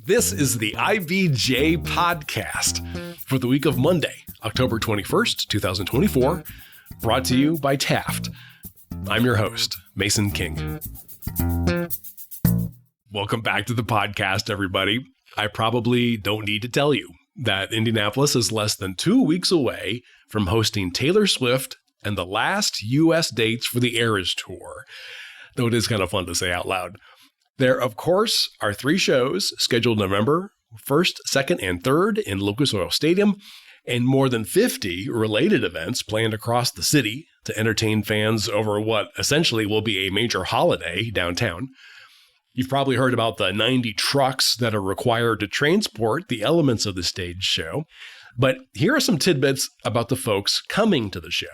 This is the IBJ podcast for the week of Monday, October 21st, 2024, brought to you by Taft. I'm your host, Mason King. Welcome back to the podcast, everybody. I probably don't need to tell you that Indianapolis is less than 2 weeks away from hosting Taylor Swift and the last U.S. dates for the Eras Tour, though it is kind of fun to say out loud. There, of course, are 3 shows scheduled November 1st, 2nd, and 3rd in Lucas Oil Stadium, and more than 50 related events planned across the city to entertain fans over what essentially will be a major holiday downtown. You've probably heard about the 90 trucks that are required to transport the elements of the stage show, but here are some tidbits about the folks coming to the show.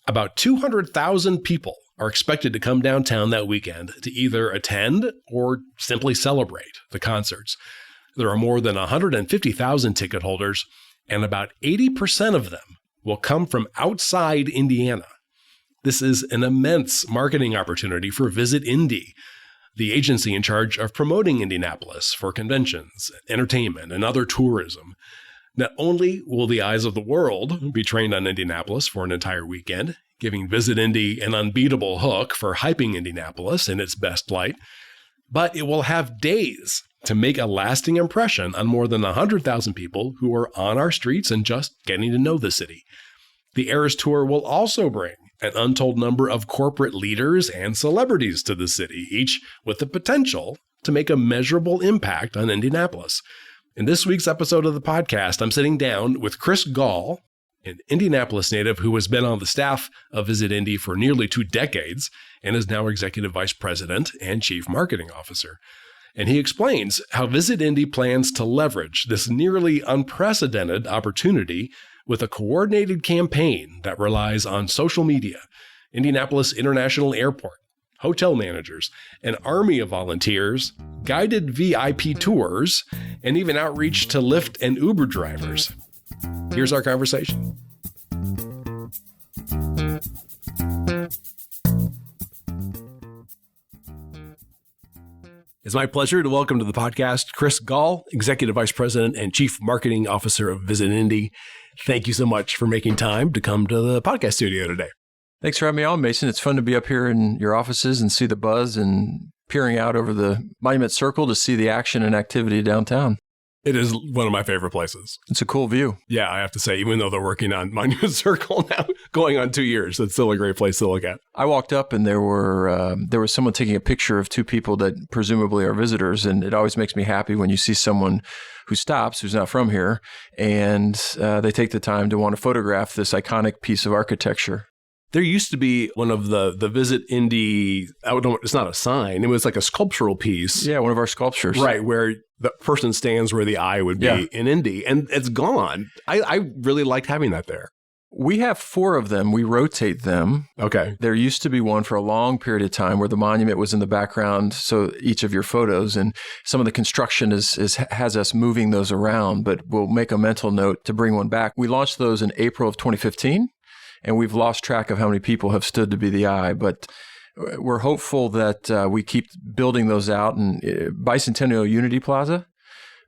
About 200,000 people are expected to come downtown that weekend to either attend or simply celebrate the concerts. There are more than 150,000 ticket holders, and about 80% of them will come from outside Indiana. This is an immense marketing opportunity for Visit Indy, the agency in charge of promoting Indianapolis for conventions, entertainment, and other tourism. Not only will the eyes of the world be trained on Indianapolis for an entire weekend, giving Visit Indy an unbeatable hook for hyping Indianapolis in its best light, but it will have days to make a lasting impression on more than 100,000 people who are on our streets and just getting to know the city. The Eras Tour will also bring an untold number of corporate leaders and celebrities to the city, each with the potential to make a measurable impact on Indianapolis. In this week's episode of the podcast, I'm sitting down with Chris Gall, an Indianapolis native who has been on the staff of Visit Indy for nearly 2 decades and is now Executive Vice President and Chief Marketing Officer. And he explains how Visit Indy plans to leverage this nearly unprecedented opportunity with a coordinated campaign that relies on social media, Indianapolis International Airport, hotel managers, an army of volunteers, guided VIP tours, and even outreach to Lyft and Uber drivers. Here's our conversation. It's my pleasure to welcome to the podcast Chris Gall, Executive Vice President and Chief Marketing Officer of Visit Indy. Thank you so much for making time to come to the podcast studio today. Thanks for having me on, Mason. It's fun to be up here in your offices and see the buzz and peering out over the Monument Circle to see the action and activity downtown. It is one of my favorite places. It's a cool view. Yeah, I have to say, even though they're working on Monument Circle now, going on 2 years, it's still a great place to look at. I walked up and there was someone taking a picture of 2 people that presumably are visitors, and it always makes me happy when you see someone who stops, who's not from here, and they take the time to want to photograph this iconic piece of architecture. There used to be one of the Visit Indy, it's not a sign, it was like a sculptural piece. Yeah, one of our sculptures. Right, where the person stands where the eye would be in Indy, and it's gone. I really liked having that there. We have 4 of them. We rotate them. Okay. There used to be one for a long period of time where the monument was in the background, so each of your photos, and some of the construction has us moving those around, but we'll make a mental note to bring one back. We launched those in April of 2015. And we've lost track of how many people have stood to be the eye, but we're hopeful that we keep building those out. And Bicentennial Unity Plaza,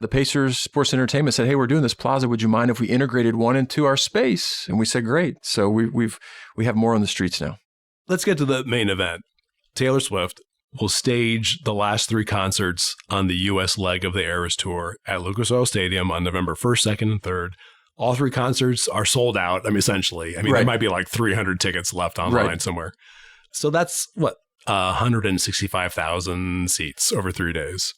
the Pacers Sports Entertainment said, "Hey, we're doing this plaza. Would you mind if we integrated one into our space?" And we said, "Great." So we have more on the streets now. Let's get to the main event. Taylor Swift will stage the last 3 concerts on the U.S. leg of the Eras Tour at Lucas Oil Stadium on November 1st, 2nd, and 3rd. All 3 concerts are sold out, essentially. There might be like 300 tickets left online somewhere. So that's, 165,000 seats over 3 days.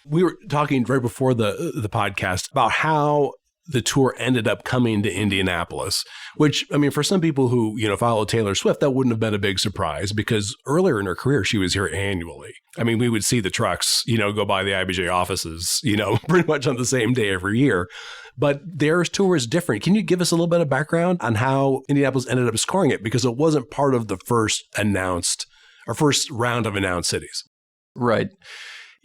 We were talking right before the podcast about how the tour ended up coming to Indianapolis, which, for some people who, follow Taylor Swift, that wouldn't have been a big surprise because earlier in her career, she was here annually. We would see the trucks, go by the IBJ offices, pretty much on the same day every year. But their tour is different. Can you give us a little bit of background on how Indianapolis ended up scoring it? Because it wasn't part of the first round of announced cities. Right.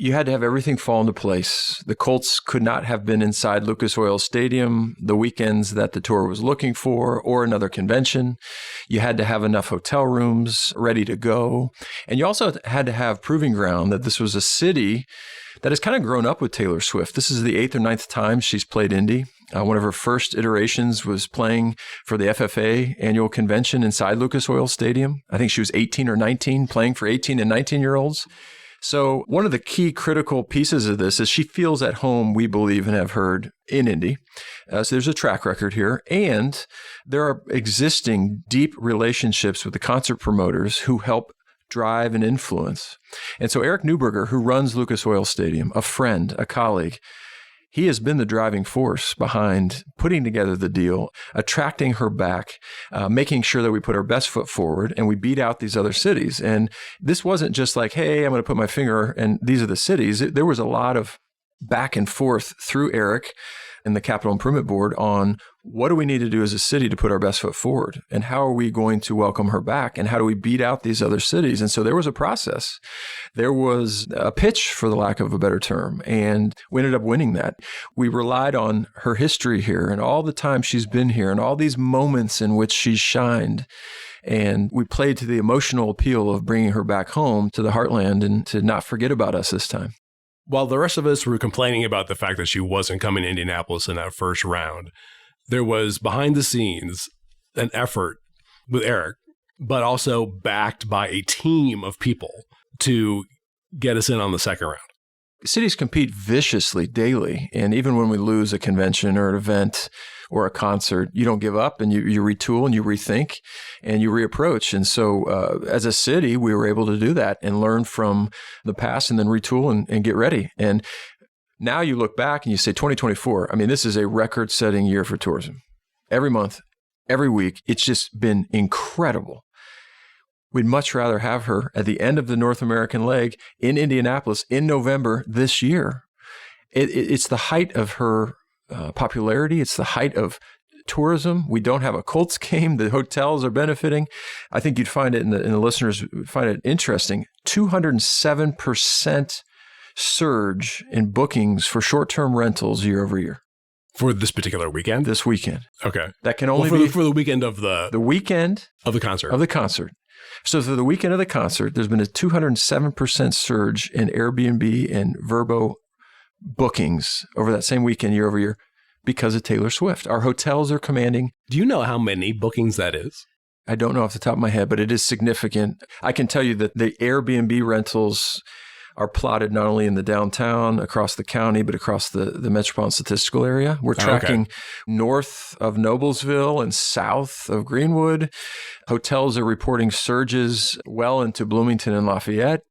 you had to have everything fall into place. The Colts could not have been inside Lucas Oil Stadium the weekends that the tour was looking for, or another convention. You had to have enough hotel rooms ready to go. And you also had to have proving ground that this was a city that has kind of grown up with Taylor Swift. This is the 8th or 9th time she's played Indy. One of her first iterations was playing for the FFA annual convention inside Lucas Oil Stadium. I think she was 18 or 19, playing for 18 and 19-year-olds. So one of the key critical pieces of this is she feels at home, we believe and have heard, in Indy. So there's a track record here. And there are existing deep relationships with the concert promoters who help drive and influence. And so Eric Neuberger, who runs Lucas Oil Stadium, a friend, a colleague, he has been the driving force behind putting together the deal, attracting her back, making sure that we put our best foot forward and we beat out these other cities. And this wasn't just like, hey, I'm going to put my finger and these are the cities. There was a lot of back and forth through Eric and the Capital Improvement Board on what do we need to do as a city to put our best foot forward? And how are we going to welcome her back? And how do we beat out these other cities? And so there was a process. There was a pitch, for the lack of a better term, and we ended up winning that. We relied on her history here and all the time she's been here and all these moments in which she's shined. And we played to the emotional appeal of bringing her back home to the heartland and to not forget about us this time. While the rest of us were complaining about the fact that she wasn't coming to Indianapolis in that first round, there was behind the scenes an effort with Eric, but also backed by a team of people to get us in on the second round. Cities compete viciously daily. And even when we lose a convention or an event or a concert, you don't give up and you retool and you rethink and you reapproach. And so as a city, we were able to do that and learn from the past and then retool and get ready. And now you look back and you say 2024, I mean, this is a record-setting year for tourism. Every month, every week, it's just been incredible. We'd much rather have her at the end of the North American leg in Indianapolis in November this year. It's the height of her popularity. It's the height of tourism. We don't have a Colts game. The hotels are benefiting. I think you'd find it, and the listeners would find it interesting, 207% surge in bookings for short-term rentals year over year. For this particular weekend? This weekend. Okay. That can only be for the weekend of the weekend of the concert. Of the concert. So for the weekend of the concert, there's been a 207% surge in Airbnb and Vrbo bookings over that same weekend year over year because of Taylor Swift. Our hotels are commanding. Do you know how many bookings that is? I don't know off the top of my head, but it is significant. I can tell you that the Airbnb rentals are plotted not only in the downtown, across the county, but across the metropolitan statistical area. We're tracking north of Noblesville and south of Greenwood. Hotels are reporting surges well into Bloomington and Lafayette.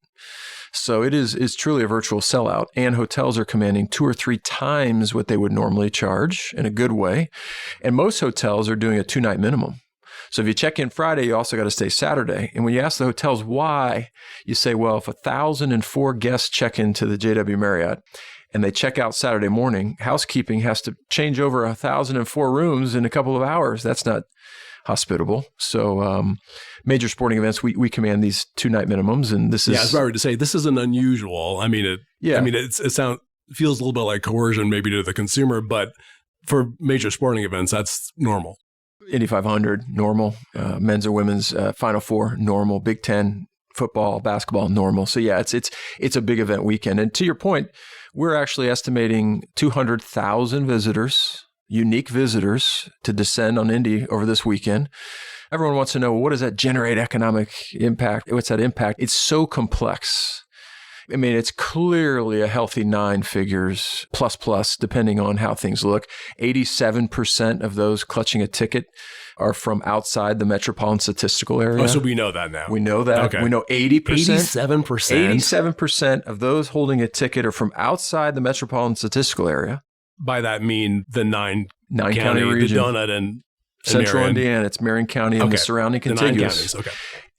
So it's truly a virtual sellout. And hotels are commanding 2 or 3 times what they would normally charge in a good way. And most hotels are doing a 2-night minimum. So if you check in Friday, you also got to stay Saturday. And when you ask the hotels why, you say, well, if 1,004 guests check into the JW Marriott and they check out Saturday morning, housekeeping has to change over 1,004 rooms in a couple of hours. That's not hospitable. So major sporting events, we command these 2-night minimums. And this is... Yeah, I was about to say, this isn't unusual. I mean, it feels a little bit like coercion maybe to the consumer, but for major sporting events, that's normal. Indy 500, normal. Men's or women's Final Four, normal. Big Ten, football, basketball, normal. So yeah, it's a big event weekend. And to your point, we're actually estimating 200,000 visitors, unique visitors, to descend on Indy over this weekend. Everyone wants to know, well, what does that generate economic impact? What's that impact? It's so complex. I mean, it's clearly a healthy 9 figures plus, depending on how things look. 87% of those clutching a ticket are from outside the metropolitan statistical area. Oh, so we know that now. We know that. Okay. We know 80%. 87%? 87% of those holding a ticket are from outside the metropolitan statistical area. By that mean the 9 county region. The Donut and Central Marion. Indiana. It's Marion County and the surrounding contiguous. The 9 counties, okay.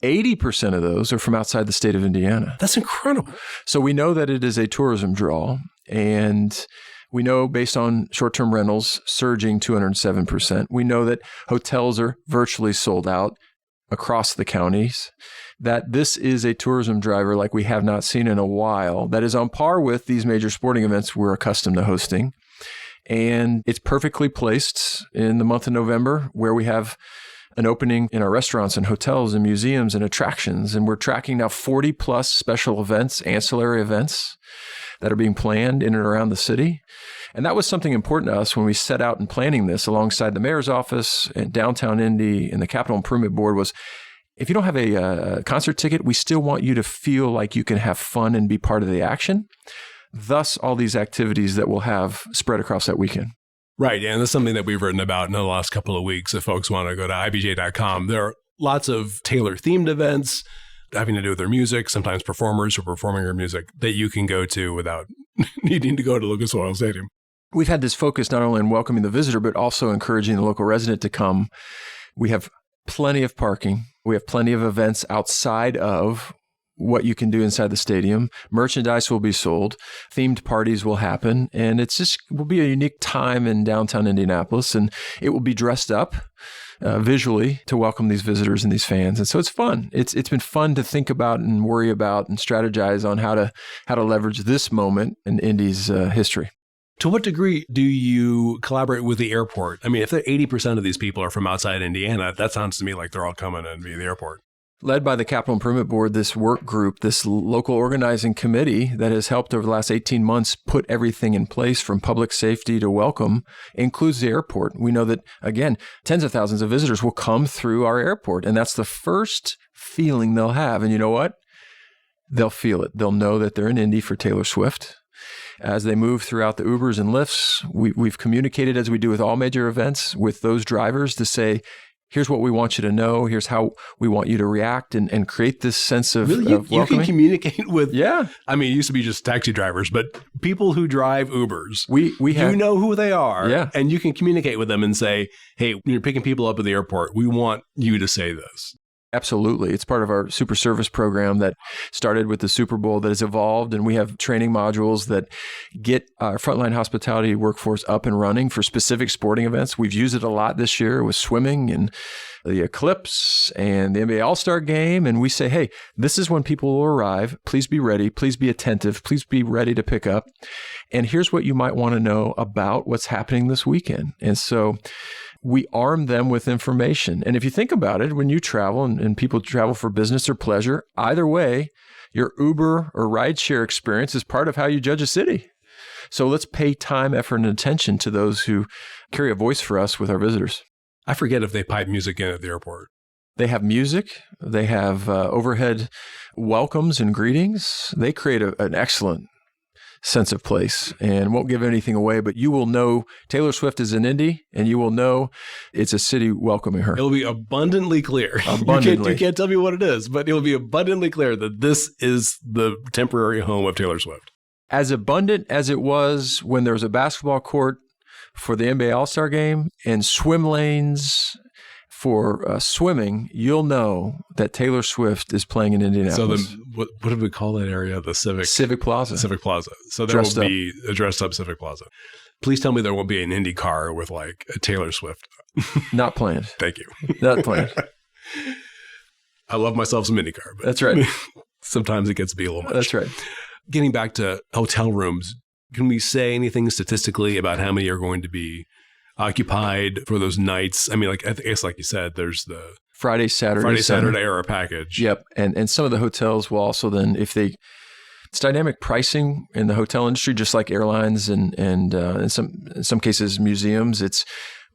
80% of those are from outside the state of Indiana. That's incredible. So we know that it is a tourism draw, and we know based on short-term rentals surging 207%. We know that hotels are virtually sold out. across the counties, that this is a tourism driver like we have not seen in a while, that is on par with these major sporting events we're accustomed to hosting. And it's perfectly placed in the month of November, where we have an opening in our restaurants and hotels and museums and attractions. And we're tracking now 40 plus special events, ancillary events that are being planned in and around the city. And that was something important to us when we set out in planning this alongside the mayor's office and downtown Indy and the Capital Improvement Board was, if you don't have a concert ticket, we still want you to feel like you can have fun and be part of the action. Thus, all these activities that we'll have spread across that weekend. Right. And that's something that we've written about in the last couple of weeks. If folks want to go to ibj.com, there are lots of Taylor-themed events having to do with their music, sometimes performers who are performing their music that you can go to without needing to go to Lucas Oil Stadium. We've had this focus not only on welcoming the visitor, but also encouraging the local resident to come. We have plenty of parking. We have plenty of events outside of what you can do inside the stadium. Merchandise will be sold. Themed parties will happen. And will be a unique time in downtown Indianapolis. And it will be dressed up visually to welcome these visitors and these fans. And so it's fun. It's been fun to think about and worry about and strategize on how to leverage this moment in Indy's history. To what degree do you collaborate with the airport? I mean, if 80% of these people are from outside Indiana, that sounds to me like they're all coming in via the airport. Led by the Capital Improvement Board, this work group, this local organizing committee that has helped over the last 18 months put everything in place from public safety to welcome, includes the airport. We know that, again, tens of thousands of visitors will come through our airport, and that's the first feeling they'll have. And you know what? They'll feel it. They'll know that they're in Indy for Taylor Swift. As they move throughout the Ubers and Lyfts, we've communicated, as we do with all major events, with those drivers to say, here's what we want you to know. Here's how we want you to react and create this sense of really? Of you can communicate with, yeah. I mean, it used to be just taxi drivers, but people who drive Ubers, we have, you know who they are, yeah. And you can communicate with them and say, hey, when you're picking people up at the airport, we want you to say this. Absolutely. It's part of our super service program that started with the Super Bowl that has evolved, and we have training modules that get our frontline hospitality workforce up and running for specific sporting events. We've used it a lot this year with swimming and the Eclipse and the NBA All-Star Game, and we say, hey, this is when people will arrive. Please be ready. Please be attentive. Please be ready to pick up. And here's what you might want to know about what's happening this weekend. And so we arm them with information. And if you think about it, when you travel and people travel for business or pleasure, either way, your Uber or rideshare experience is part of how you judge a city. So let's pay time, effort, and attention to those who carry a voice for us with our visitors. I forget if they pipe music in at the airport. They have music. They have overhead welcomes and greetings. They create an excellent sense of place, and won't give anything away, but you will know Taylor Swift is in Indy, and you will know it's a city welcoming her. It'll be abundantly clear. Abundantly. You can't tell me what it is, but it'll be abundantly clear that this is the temporary home of Taylor Swift. As abundant as it was when there was a basketball court for the NBA All-Star Game and swim lanes for swimming, you'll know that Taylor Swift is playing in Indianapolis. So what did we call that area? The Civic Plaza. Civic Plaza. So there will be a dressed up Civic Plaza. Please tell me there won't be an Indy car with like a Taylor Swift. Not planned. Thank you. Not planned. I love myself some Indy car, but that's right. Sometimes it gets to be a little much. That's right. Getting back to hotel rooms, can we say anything statistically about how many are going to be occupied for those nights? I mean, like I guess, like you said, there's the Friday, Saturday era package. Yep, and some of the hotels will also then, it's dynamic pricing in the hotel industry, just like airlines and in some cases museums. It's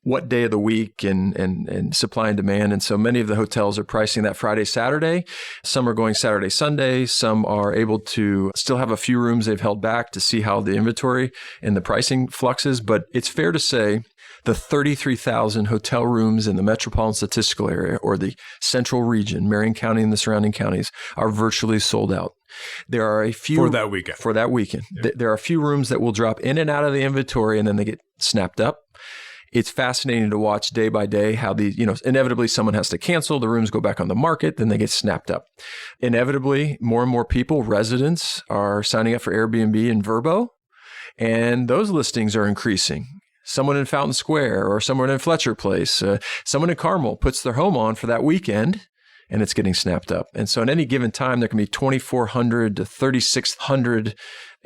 what day of the week and supply and demand. And so many of the hotels are pricing that Friday, Saturday. Some are going Saturday, Sunday. Some are able to still have a few rooms they've held back to see how the inventory and the pricing fluxes. But it's fair to say the 33,000 hotel rooms in the metropolitan statistical area or the central region, Marion County and the surrounding counties, are virtually sold out. There are a few for that weekend. Yeah. There are a few rooms that will drop in and out of the inventory and then they get snapped up. It's fascinating to watch day by day how inevitably someone has to cancel, the rooms go back on the market, then they get snapped up. Inevitably, more and more people, residents, are signing up for Airbnb and Vrbo, and those listings are increasing. Someone in Fountain Square or someone in Fletcher Place, someone in Carmel puts their home on for that weekend, and it's getting snapped up. And so at any given time, there can be 2,400 to 3,600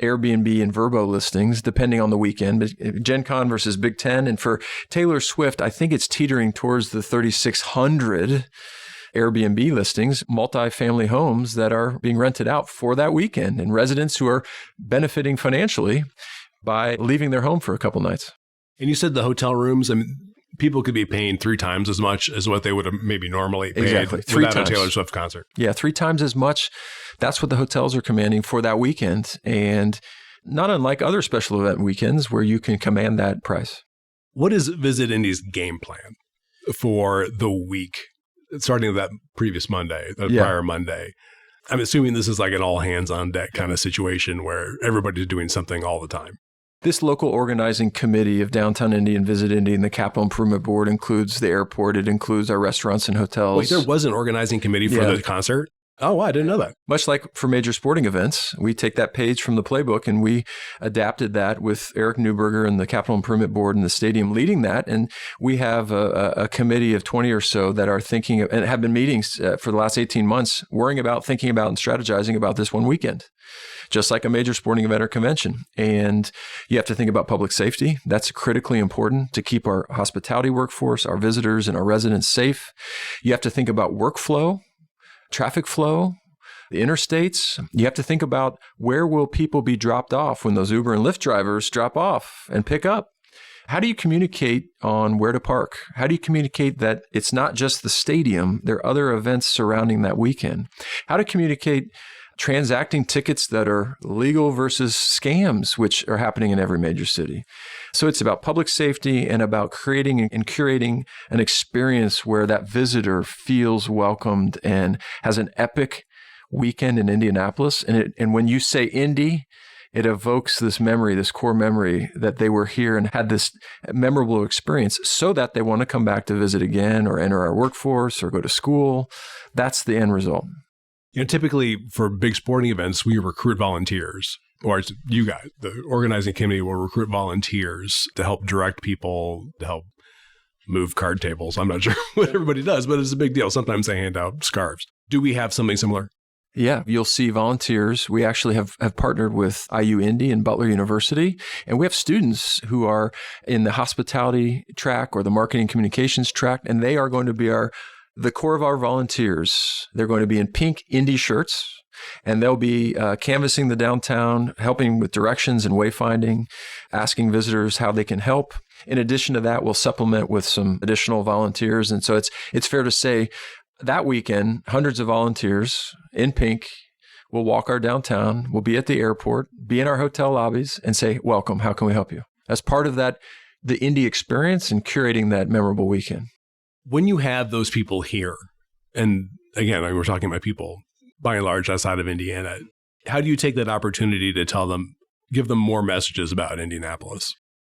Airbnb and Vrbo listings, depending on the weekend. Gen Con versus Big Ten. And for Taylor Swift, I think it's teetering towards the 3,600 Airbnb listings, multifamily homes that are being rented out for that weekend, and residents who are benefiting financially by leaving their home for a couple nights. And you said the hotel rooms, I mean, people could be paying 3 times as much as what they would have maybe normally paid Exactly. 3 without times. a Taylor Swift concert. Yeah, 3 times as much. That's what the hotels are commanding for that weekend. And not unlike other special event weekends where you can command that price. What is Visit Indy's game plan for the week, starting with that previous Monday, the prior Monday? I'm assuming this is like an all hands on deck kind of situation where everybody's doing something all the time. This local organizing committee of Downtown Indy and Visit Indy and the Capital Improvement Board includes the airport. It includes our restaurants and hotels. Wait, there was an organizing committee for the concert? Oh, I didn't know that. Much like for major sporting events, we take that page from the playbook and we adapted that with Eric Newberger and the Capital Improvement Board and the stadium leading that. And we have a committee of 20 or so that are thinking of, and have been meetings for the last 18 months, worrying about, thinking about, and strategizing about this one weekend, just like a major sporting event or convention. And you have to think about public safety. That's critically important to keep our hospitality workforce, our visitors, and our residents safe. You have to think about workflow, traffic flow, the interstates. You have to think about where will people be dropped off when those Uber and Lyft drivers drop off and pick up. How do you communicate on where to park? How do you communicate that it's not just the stadium, there are other events surrounding that weekend? How to communicate transacting tickets that are legal versus scams, which are happening in every major city. So it's about public safety and about creating and curating an experience where that visitor feels welcomed and has an epic weekend in Indianapolis. And when you say Indy, it evokes this memory, this core memory that they were here and had this memorable experience so that they want to come back to visit again or enter our workforce or go to school. That's the end result. You know, typically for big sporting events, we recruit volunteers, or it's you guys, the organizing committee will recruit volunteers to help direct people, to help move card tables. I'm not sure what everybody does, but it's a big deal. Sometimes they hand out scarves. Do we have something similar? Yeah, you'll see volunteers. We actually have partnered with IU Indy and Butler University, and we have students who are in the hospitality track or the marketing communications track, and they are going to be the core of our volunteers. They're going to be in pink Indy shirts, and they'll be canvassing the downtown, helping with directions and wayfinding, asking visitors how they can help. In addition to that, we'll supplement with some additional volunteers. And so it's fair to say that weekend, hundreds of volunteers in pink will walk our downtown, will be at the airport, be in our hotel lobbies, and say, welcome, how can we help you? As part of that, the Indy experience and curating that memorable weekend. When you have those people here, and again, we're talking about people by and large outside of Indiana, how do you take that opportunity to tell them, give them more messages about Indianapolis?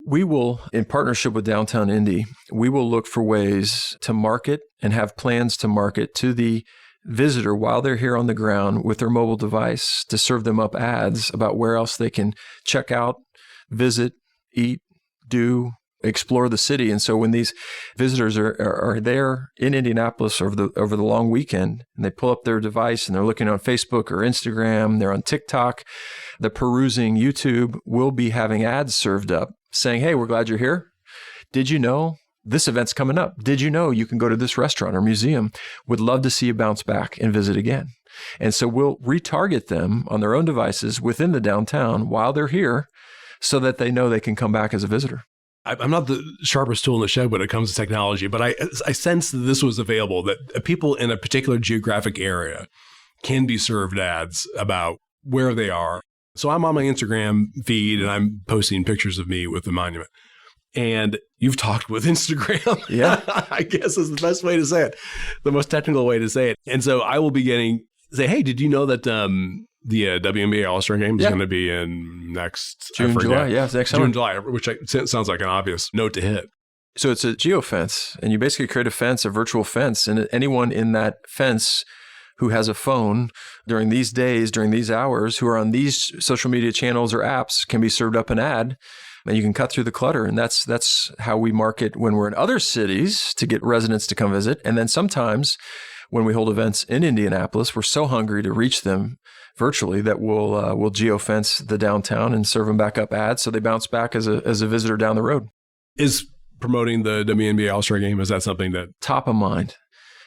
We will, in partnership with Downtown Indy, we will look for ways to market and have plans to market to the visitor while they're here on the ground with their mobile device to serve them up ads about where else they can check out, visit, eat, do, explore the city. And so when these visitors are there in Indianapolis over the long weekend, and they pull up their device and they're looking on Facebook or Instagram, they're on TikTok, they're perusing YouTube, we'll be having ads served up saying, hey, we're glad you're here. Did you know this event's coming up? Did you know you can go to this restaurant or museum? Would love to see you bounce back and visit again. And so we'll retarget them on their own devices within the downtown while they're here so that they know they can come back as a visitor. I'm not the sharpest tool in the shed when it comes to technology, but I sensed that this was available, that people in a particular geographic area can be served ads about where they are. So I'm on my Instagram feed and I'm posting pictures of me with the monument. And you've talked with Instagram. Yeah. I guess is the best way to say it, the most technical way to say it. And so I will be say, hey, did you know that the WNBA All-Star Game is going to be in next June, July? Yeah, it's next summer. June, July, which sounds like an obvious note to hit. So it's a geofence, and you basically create a fence, a virtual fence, and anyone in that fence who has a phone during these days, during these hours, who are on these social media channels or apps can be served up an ad, and you can cut through the clutter. And that's how we market when we're in other cities to get residents to come visit. And then sometimes when we hold events in Indianapolis. We're so hungry to reach them virtually that we'll geofence the downtown and serve them back up ads so they bounce back as a visitor down the road. Is promoting the WNBA All-Star Game, is that something that... Top of mind.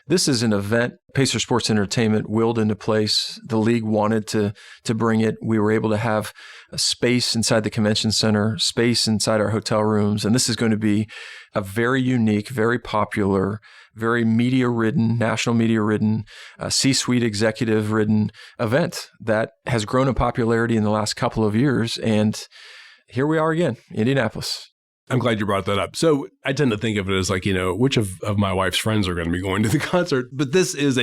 This is an event Pacer Sports Entertainment willed into place. The league wanted to bring it. We were able to have a space inside the convention center, space inside our hotel rooms. And this is going to be a very unique, very popular, very media-ridden, national media-ridden, C-suite executive-ridden event that has grown in popularity in the last couple of years. And here we are again, Indianapolis. I'm glad you brought that up. So I tend to think of it as like, which of my wife's friends are going to be going to the concert? But this is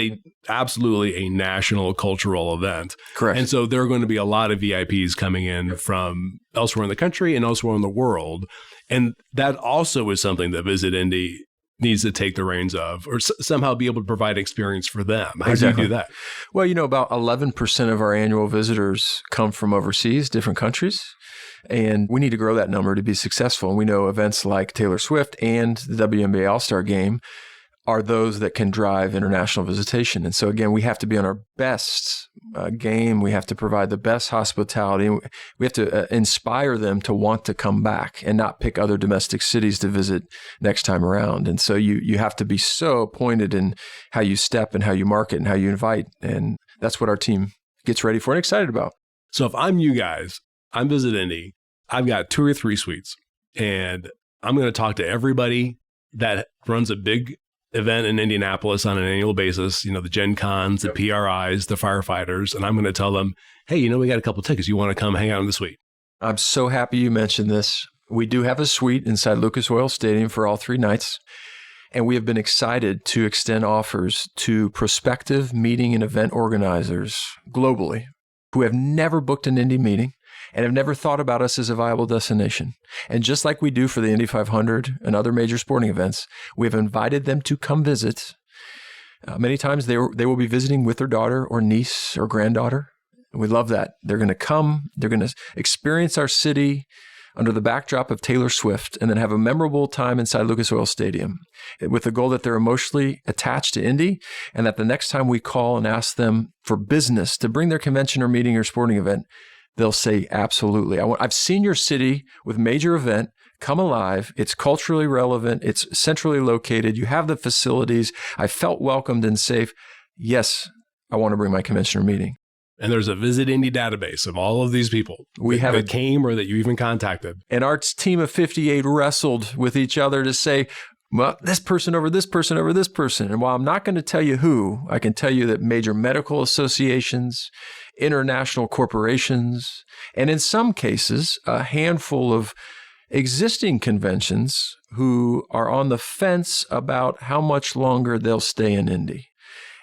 absolutely a national cultural event. Correct. And so there are going to be a lot of VIPs coming in from elsewhere in the country and elsewhere in the world. And that also is something that Visit Indy needs to take the reins of or somehow be able to provide experience for them. How do you do that? Well, about 11% of our annual visitors come from overseas, different countries. And we need to grow that number to be successful. And we know events like Taylor Swift and the WNBA All-Star Game are those that can drive international visitation. And so, again, we have to be on our best game. We have to provide the best hospitality. We have to inspire them to want to come back and not pick other domestic cities to visit next time around. And so you have to be so pointed in how you step and how you market and how you invite. And that's what our team gets ready for and excited about. So if I'm you guys, I'm Visit Indy. I've got 2 or 3 suites, and I'm going to talk to everybody that runs a big event in Indianapolis on an annual basis, the Gen Cons, the PRIs, the firefighters, and I'm going to tell them, hey, we got a couple tickets. You want to come hang out in the suite? I'm so happy you mentioned this. We do have a suite inside Lucas Oil Stadium for all 3 nights, and we have been excited to extend offers to prospective meeting and event organizers globally who have never booked an Indy meeting and have never thought about us as a viable destination. And just like we do for the Indy 500 and other major sporting events, we have invited them to come visit. Many times they will be visiting with their daughter or niece or granddaughter. And we love that. They're going to come, they're going to experience our city under the backdrop of Taylor Swift and then have a memorable time inside Lucas Oil Stadium with the goal that they're emotionally attached to Indy and that the next time we call and ask them for business to bring their convention or meeting or sporting event, they'll say, absolutely. I've seen your city with major event come alive. It's culturally relevant. It's centrally located. You have the facilities. I felt welcomed and safe. Yes, I want to bring my convention or meeting. And there's a Visit Indy database of all of these people that came or that you even contacted. And our team of 58 wrestled with each other to say, well, this person over this person over this person. And while I'm not going to tell you who, I can tell you that major medical associations, international corporations, and in some cases, a handful of existing conventions who are on the fence about how much longer they'll stay in Indy.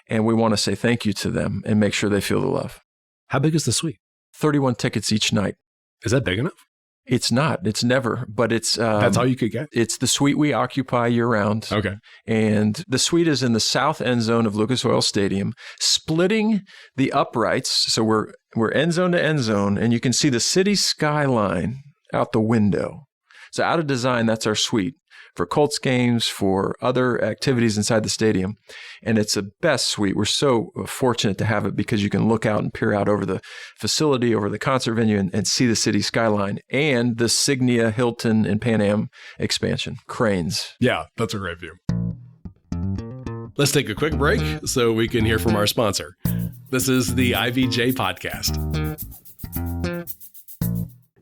And we want to say thank you to them and make sure they feel the love. How big is the suite? 31 tickets each night. Is that big enough? It's not. It's never. But it's... That's all you could get? It's the suite we occupy year-round. Okay. And the suite is in the south end zone of Lucas Oil Stadium, splitting the uprights. So we're end zone to end zone, and you can see the city skyline out the window. So out of design, that's our suite for Colts games, for other activities inside the stadium. And it's the best suite. We're so fortunate to have it because you can look out and peer out over the facility, over the concert venue, and see the city skyline and the Signia, Hilton, and Pan Am expansion. Cranes. Yeah, that's a great view. Let's take a quick break so we can hear from our sponsor. This is the IVJ Podcast.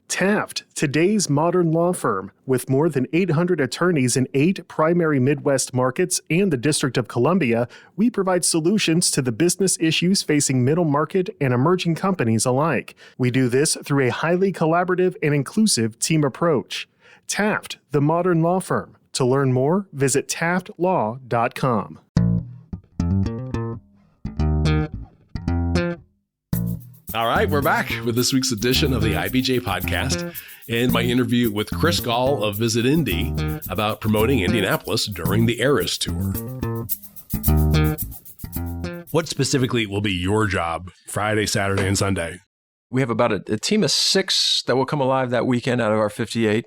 Taft, today's modern law firm. With more than 800 attorneys in 8 primary Midwest markets and the District of Columbia, we provide solutions to the business issues facing middle market and emerging companies alike. We do this through a highly collaborative and inclusive team approach. Taft, the modern law firm. To learn more, visit taftlaw.com. All right, we're back with this week's edition of the IBJ Podcast and my interview with Chris Gall of Visit Indy about promoting Indianapolis during the Eras Tour. What specifically will be your job Friday, Saturday, and Sunday? We have about a team of 6 that will come alive that weekend out of our 58.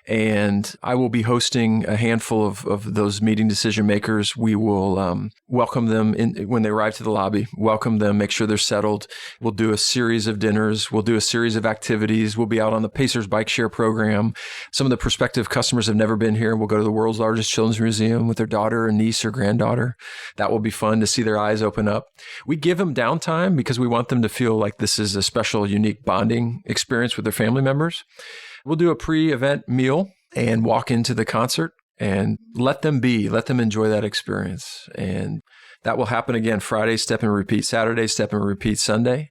And I will be hosting a handful of those meeting decision makers. We will welcome them when they arrive to the lobby, welcome them, make sure they're settled. We'll do a series of dinners. We'll do a series of activities. We'll be out on the Pacers Bike Share program. Some of the prospective customers have never been here. We'll go to the world's largest children's museum with their daughter or niece or granddaughter. That will be fun to see their eyes open up. We give them downtime because we want them to feel like this is a special, unique bonding experience with their family members. We'll do a pre-event meal and walk into the concert and let them enjoy that experience. And that will happen again Friday, step and repeat, Saturday, step and repeat, Sunday.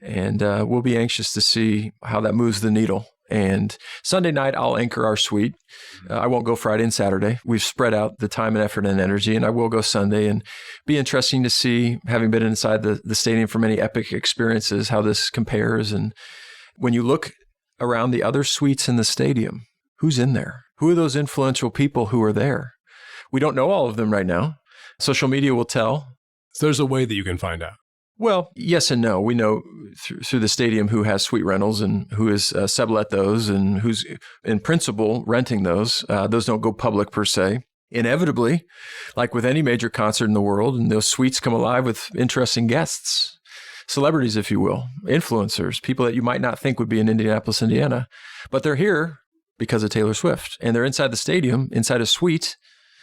And we'll be anxious to see how that moves the needle. And Sunday night, I'll anchor our suite. I won't go Friday and Saturday. We've spread out the time and effort and energy, and I will go Sunday. And be interesting to see, having been inside the stadium for many epic experiences, how this compares. And when you look around the other suites in the stadium, who's in there? Who are those influential people who are there? We don't know all of them right now. Social media will tell. So there's a way that you can find out. Well, yes and no. We know through the stadium who has suite rentals and who is sublet those and who's in principle renting those. Those don't go public per se. Inevitably, like with any major concert in the world, and those suites come alive with interesting guests. Celebrities, if you will, influencers, people that you might not think would be in Indianapolis, Indiana, but they're here because of Taylor Swift. And they're inside the stadium, inside a suite,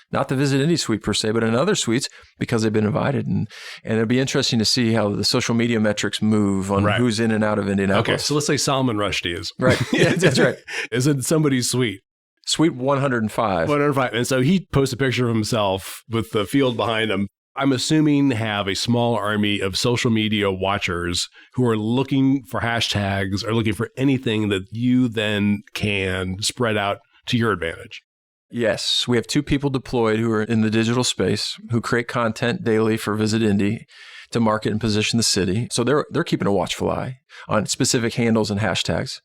not the Visit Indy suite per se, but in other suites because they've been invited. And it'll be interesting to see how the social media metrics move on who's in and out of Indianapolis. Okay, so let's say Salman Rushdie is. Right. Yeah, that's right. Is in somebody's suite. Suite 105. 105. And so he posts a picture of himself with the field behind him. I'm assuming have a small army of social media watchers who are looking for hashtags or looking for anything that you then can spread out to your advantage. Yes, we have 2 people deployed who are in the digital space who create content daily for Visit Indy to market and position the city. So they're keeping a watchful eye on specific handles and hashtags.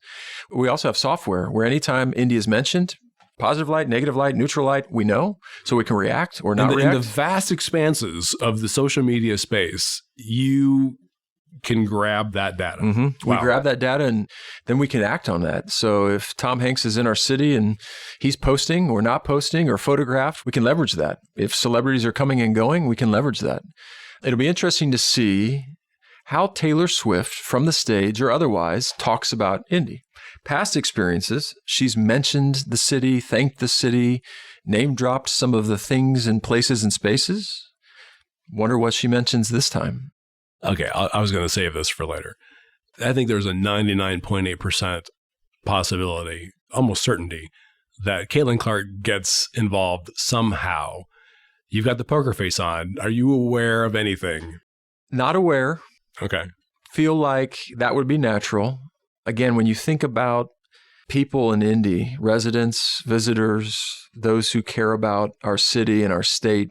We also have software where anytime Indy is mentioned, positive light, negative light, neutral light, we know, so we can react or not react. In the vast expanses of the social media space, you can grab that data. Mm-hmm. Wow. We grab that data and then we can act on that. So if Tom Hanks is in our city and he's posting or not posting or photographed, we can leverage that. If celebrities are coming and going, we can leverage that. It'll be interesting to see how Taylor Swift, from the stage or otherwise, talks about Indy. Past experiences, she's mentioned the city, thanked the city, name-dropped some of the things and places and spaces. Wonder what she mentions this time. Okay, I was going to save this for later. I think there's a 99.8% possibility, almost certainty, that Caitlin Clark gets involved somehow. You've got the poker face on. Are you aware of anything? Not aware. Okay. Feel like that would be natural. Again, when you think about people in Indy, residents, visitors, those who care about our city and our state,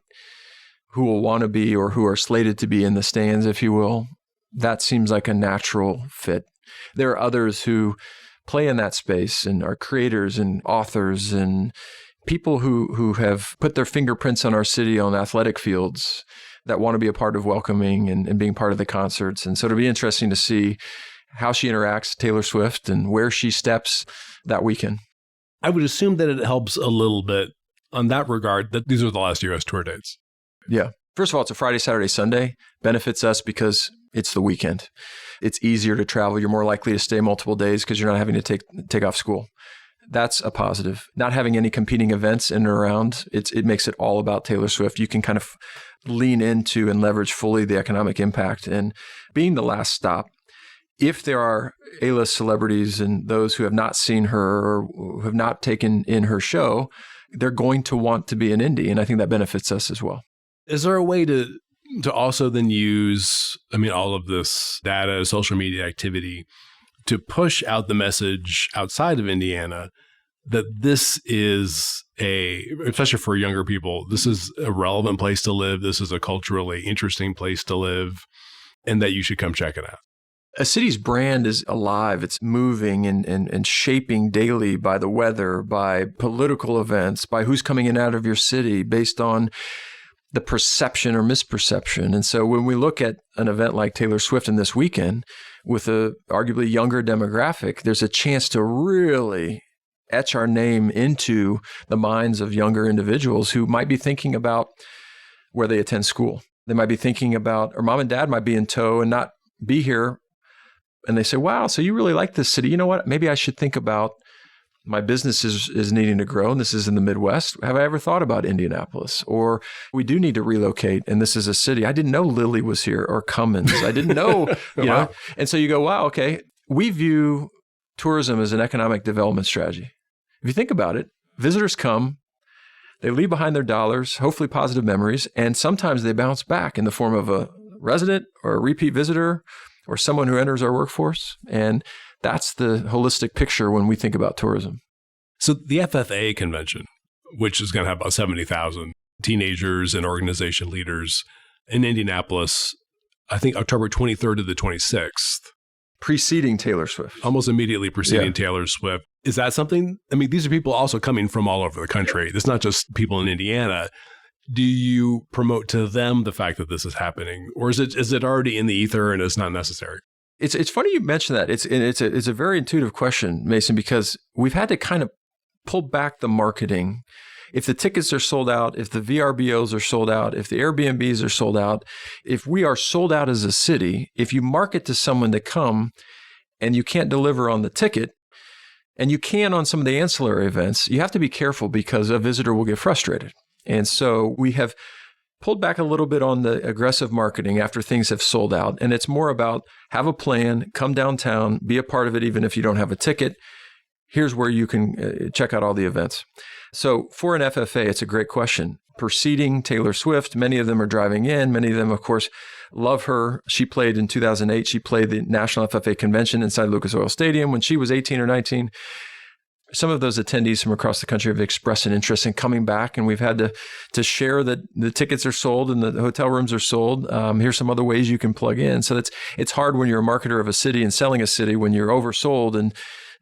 who will want to be or who are slated to be in the stands, if you will, that seems like a natural fit. There are others who play in that space and are creators and authors and people who have put their fingerprints on our city on athletic fields that want to be a part of welcoming and being part of the concerts. And so it'll be interesting to see how she interacts, Taylor Swift, and where she steps that weekend. I would assume that it helps a little bit on that regard that these are the last U.S. tour dates. Yeah. First of all, it's a Friday, Saturday, Sunday. Benefits us because it's the weekend. It's easier to travel. You're more likely to stay multiple days because you're not having to take off school. That's a positive. Not having any competing events in and around, it makes it all about Taylor Swift. You can kind of lean into and leverage fully the economic impact. And being the last stop, if there are A-list celebrities and those who have not seen her or who have not taken in her show, they're going to want to be in Indy. And I think that benefits us as well. Is there a way to also then use, all of this data, social media activity to push out the message outside of Indiana that this is especially for younger people, this is a relevant place to live. This is a culturally interesting place to live, and that you should come check it out. A city's brand is alive. It's moving and shaping daily by the weather, by political events, by who's coming in and out of your city based on the perception or misperception. And so when we look at an event like Taylor Swift in this weekend with a arguably younger demographic, there's a chance to really etch our name into the minds of younger individuals who might be thinking about where they attend school. They might be thinking about, or mom and dad might be in tow and not be here. And they say, wow, so you really like this city. You know what? Maybe I should think about my business is needing to grow, and this is in the Midwest. Have I ever thought about Indianapolis? Or we do need to relocate, and this is a city. I didn't know Lilly was here, or Cummins. I didn't know, you know. And so you go, wow, okay. We view tourism as an economic development strategy. If you think about it, visitors come, they leave behind their dollars, hopefully positive memories, and sometimes they bounce back in the form of a resident or a repeat visitor or someone who enters our workforce. And that's the holistic picture when we think about tourism. So the FFA convention, which is going to have about 70,000 teenagers and organization leaders in Indianapolis, I think October 23rd to the 26th. Preceding Taylor Swift. Almost immediately preceding Taylor Swift. Is that something? I mean, these are people also coming from all over the country. It's not just people in Indiana. Do you promote to them the fact that this is happening? Or is it already in the ether and it's not necessary? It's funny you mention that. It's a very intuitive question, Mason, because we've had to kind of pull back the marketing. If the tickets are sold out, if the VRBOs are sold out, if the Airbnbs are sold out, if we are sold out as a city, if you market to someone to come and you can't deliver on the ticket, and you can on some of the ancillary events, you have to be careful because a visitor will get frustrated. And so we have pulled back a little bit on the aggressive marketing after things have sold out. And it's more about have a plan, come downtown, be a part of it, even if you don't have a ticket. Here's where you can check out all the events. So for an FFA, it's a great question. Preceding Taylor Swift, many of them are driving in. Many of them, of course, love her. She played in 2008. She played the National FFA Convention inside Lucas Oil Stadium when she was 18 or 19. Some of those attendees from across the country have expressed an interest in coming back, and we've had to share that the tickets are sold and the hotel rooms are sold. Here's some other ways you can plug in. So it's hard when you're a marketer of a city and selling a city when you're oversold and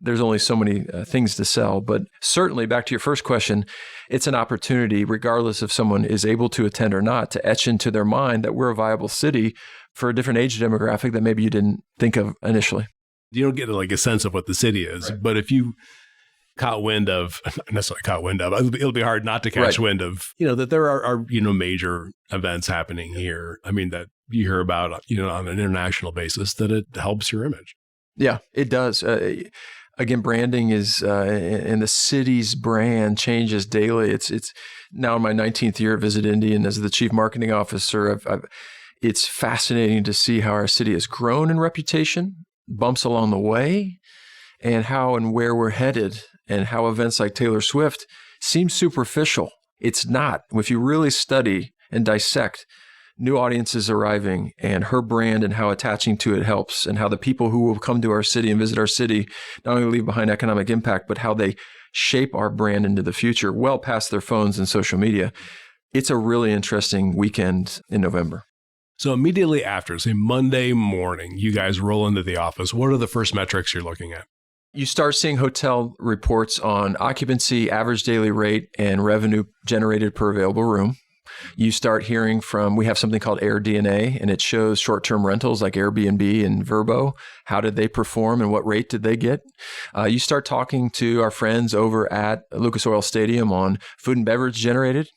there's only so many things to sell. But certainly, back to your first question, it's an opportunity, regardless if someone is able to attend or not, to etch into their mind that we're a viable city for a different age demographic that maybe you didn't think of initially. You don't get like a sense of what the city is, right. But if you not necessarily caught wind of, it'll be hard not to catch wind of, that there are major events happening here. I mean, that you hear about, on an international basis, that it helps your image. Yeah, it does. Again, branding is, and the city's brand changes daily. It's now in my 19th year at Visit Indy, and as the chief marketing officer, it's fascinating to see how our city has grown in reputation, bumps along the way, and how and where we're headed, and how events like Taylor Swift seem superficial. It's not. If you really study and dissect new audiences arriving and her brand and how attaching to it helps, and how the people who will come to our city and visit our city not only leave behind economic impact, but how they shape our brand into the future, well past their phones and social media. It's a really interesting weekend in November. So immediately after, say Monday morning, you guys roll into the office. What are the first metrics you're looking at? You start seeing hotel reports on occupancy, average daily rate, and revenue generated per available room. You start hearing we have something called Air DNA, and it shows short-term rentals like Airbnb and Vrbo. How did they perform and what rate did they get? You start talking to our friends over at Lucas Oil Stadium on food and beverage generated.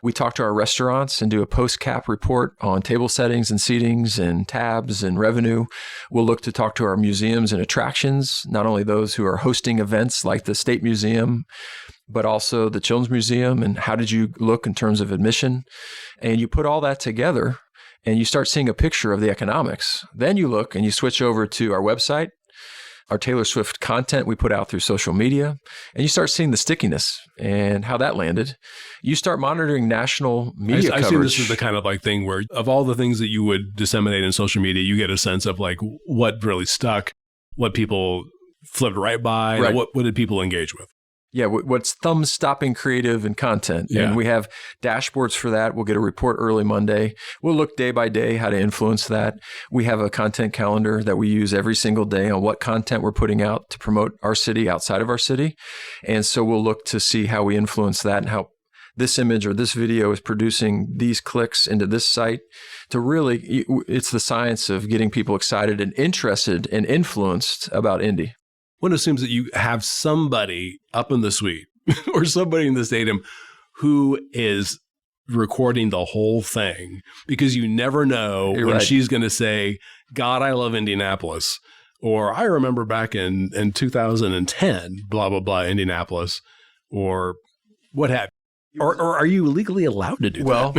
We talk to our restaurants and do a post-cap report on table settings and seatings and tabs and revenue. We'll look to talk to our museums and attractions, not only those who are hosting events like the State Museum, but also the Children's Museum, and how did you look in terms of admission? And you put all that together and you start seeing a picture of the economics. Then you look and you switch over to our website, our Taylor Swift content we put out through social media, and you start seeing the stickiness and how that landed. You start monitoring national media coverage. I see this is the kind of like thing where of all the things that you would disseminate in social media, you get a sense of like what really stuck, what people flipped right by, right. What did people engage with? Yeah, what's thumb-stopping creative and content. Yeah. And we have dashboards for that. We'll get a report early Monday. We'll look day by day how to influence that. We have a content calendar that we use every single day on what content we're putting out to promote our city outside of our city. And so we'll look to see how we influence that and how this image or this video is producing these clicks into this site. To really, it's the science of getting people excited and interested and influenced about Indy. one assumes that you have somebody up in the suite or somebody in the stadium who is recording the whole thing, because you never know when she's going to say, God, I love Indianapolis. Or I remember back in 2010, blah, blah, blah, Indianapolis, or what have you. Or are you legally allowed to do that? Well,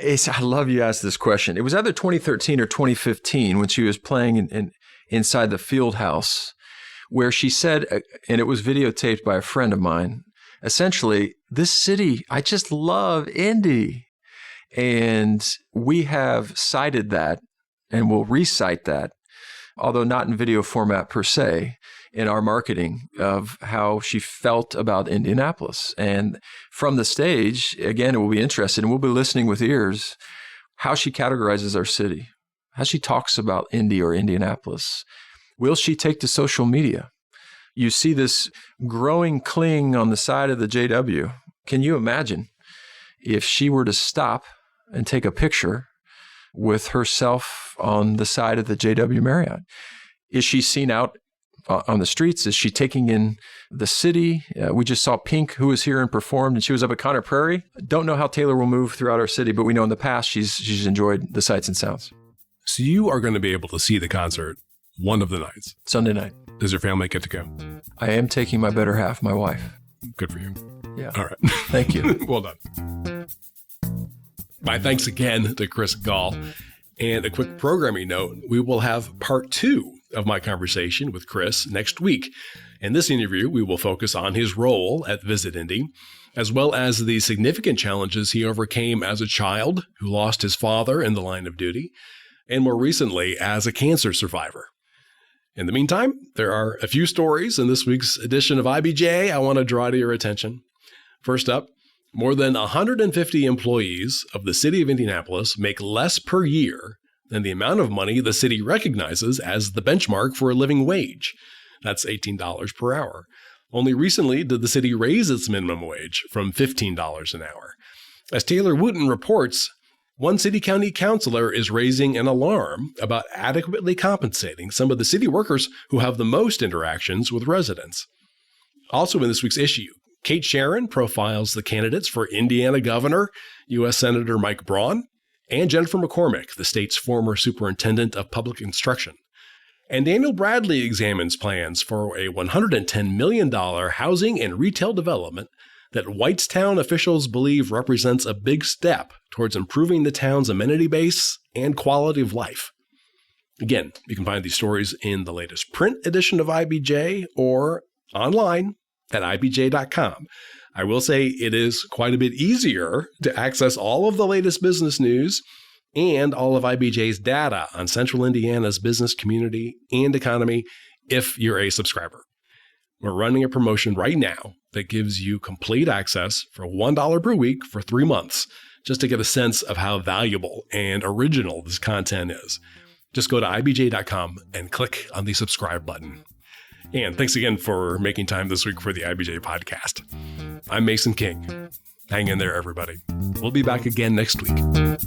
I love you asked this question. It was either 2013 or 2015 when she was playing inside the field house, where she said, and it was videotaped by a friend of mine, essentially, this city, I just love Indy. And we have cited that, and we'll recite that, although not in video format per se, in our marketing of how she felt about Indianapolis. And from the stage, again, it will be interesting, and we'll be listening with ears, how she categorizes our city, how she talks about Indy or Indianapolis. Will she take to social media? You see this growing cling on the side of the JW. Can you imagine if she were to stop and take a picture with herself on the side of the JW Marriott? Is she seen out on the streets? Is she taking in the city? We just saw Pink, who was here and performed, and she was up at Conner Prairie. Don't know how Taylor will move throughout our city, but we know in the past she's enjoyed the sights and sounds. So you are going to be able to see the concert one of the nights. Sunday night. Does your family get to go? I am taking my better half, my wife. Good for you. Yeah. All right. Thank you. Well done. My thanks again to Chris Gall. And a quick programming note, we will have part 2 of my conversation with Chris next week. In this interview, we will focus on his role at Visit Indy, as well as the significant challenges he overcame as a child who lost his father in the line of duty, and more recently as a cancer survivor. In the meantime, there are a few stories in this week's edition of IBJ I want to draw to your attention. First up, more than 150 employees of the city of Indianapolis make less per year than the amount of money the city recognizes as the benchmark for a living wage. That's $18 per hour. Only recently did the city raise its minimum wage from $15 an hour. As Taylor Wooten reports, one city-county councilor is raising an alarm about adequately compensating some of the city workers who have the most interactions with residents. Also in this week's issue, Kate Sharon profiles the candidates for Indiana governor, U.S. Senator Mike Braun, and Jennifer McCormick, the state's former superintendent of public instruction. And Daniel Bradley examines plans for a $110 million housing and retail development that Whitestown officials believe represents a big step towards improving the town's amenity base and quality of life. Again, you can find these stories in the latest print edition of IBJ or online at ibj.com. I will say it is quite a bit easier to access all of the latest business news and all of IBJ's data on Central Indiana's business community and economy if you're a subscriber. We're running a promotion right now that gives you complete access for $1 per week for 3 months, just to get a sense of how valuable and original this content is. Just go to ibj.com and click on the subscribe button. And thanks again for making time this week for the IBJ podcast. I'm Mason King. Hang in there, everybody. We'll be back again next week.